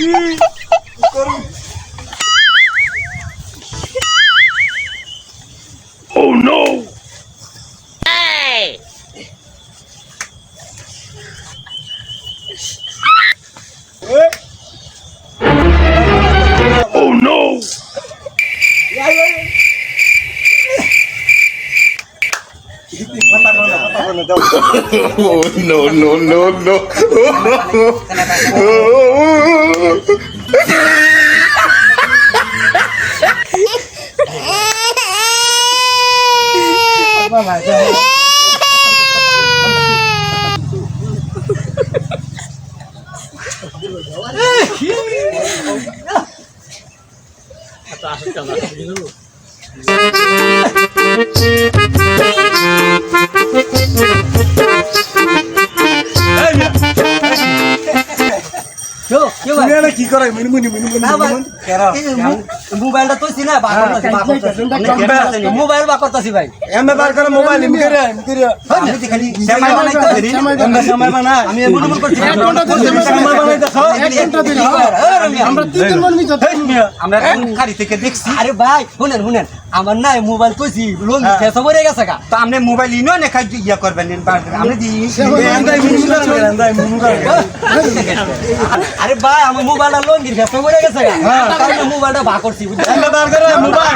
Oh no! Oh no! Oh no no no no! কি করে মোবাইলটা তো ছিল মোবাইল বা করতেছি ভাই এমএ বার করে মোবাইল এমনি করে আমি তো খালি সময় বানাইতেছি সময় বানা আমি এমন এমন করছি সময় বানাইতেছো 1 ঘন্টা দিন আমরা 3 দিন মন ভিতর আমরা খালি থেকে দেখছি আরে ভাই শুনেন আমার না মোবাইল কইছি লোন শেষ হয়ে গেছে গা তো আপনি মোবাইল ইনো না খাই ইয়া করবেন আপনি দি আরে ভাই আমার মোবাইলটা লোন দিয়ে শেষ হয়ে গেছে গা তাই মোবাইলটা ভাগ করছি বুঝছেন বার করে মোবাইল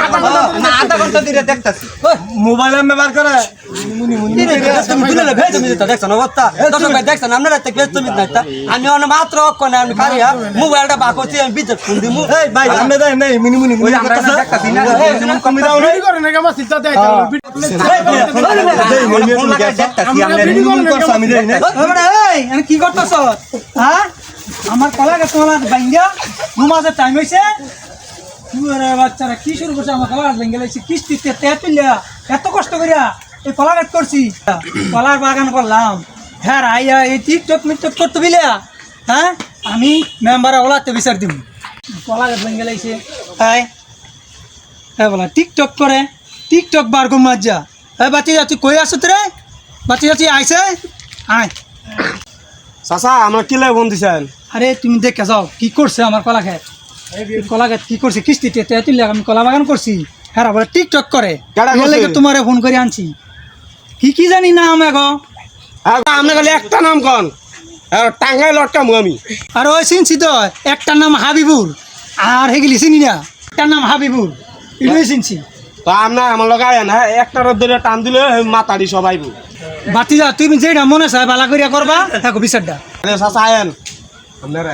না আধা ঘন্টা ধরে দেখতাছি মোবাইল এমএ বার করে তুমি দিলে ভেজ তুমি তো দেখছ না বত্তা দর্শক ভাই দেখছেন আপনারা তো ভেজ তুমি না আমি অন মাত্র কোন আমি খারিয়া মোবাইলটা ভাগ করছি আমি বিদ্যুৎ ফোন দিমু এই ভাই আমরা দেই নাই মিনি ওই আমরা দেখতাছি না কমি দাও নাই করে না আমার চিন্তা দেই আমি কি করতেছ হ্যাঁ আমার কলা গাছ তোমার বাইঙ্গা নমাজের টাইম হয়েছে বাচ্চারা কি শুরু করছে আমার কলা গাছ বাইঙ্গা লাগছে কিস্তিতে তেতুলিয়া এত কষ্ট করিয়া এই কলা গাছ করছি কলার বাগান করলাম হ্যাঁ আইয়া এই টিকটক মিকটক করতে বিলিয়া হ্যাঁ আমি মেম্বারে ওলাতে বিচার দিব কলা গাছ বাইঙ্গা লাগছে হ্যাঁ হ্যাঁ বলা টিকটক করে টিকটক বার কম যা হ্যাঁ বাচ্চা যাচ্ছি কই আসো রে বাচ্চা যাচ্ছি আইসে আয় চাচা আমার কি লাগে বন্ধু দিছেন আরে তুমি দেখে যাও কি করছে আমার কলা খেত কি করছে কিস্তিতে তেতুল আমি কলা বাগান করছি হ্যাঁ বলে টিকটক করে তোমারে ফোন করে আনছি কি জানি না আমাকে আপনার খালি একটা নাম কন টাঙ্গাই লটকামু আমি আর ওই চিনছি তো একটার নাম হাবিবুর আর হেগিলি চিনি না একটার নাম হাবিবুর এগুলোই চিনছি তো আপনার আমার লগে আয় না একটা ধরে টান দিলে মাতাড়ি সবাই বাতি যা তুমি যেটা মনে চায় বালা করিয়া করবা থাকো বিচারটা চাচা আয়েন আপনারা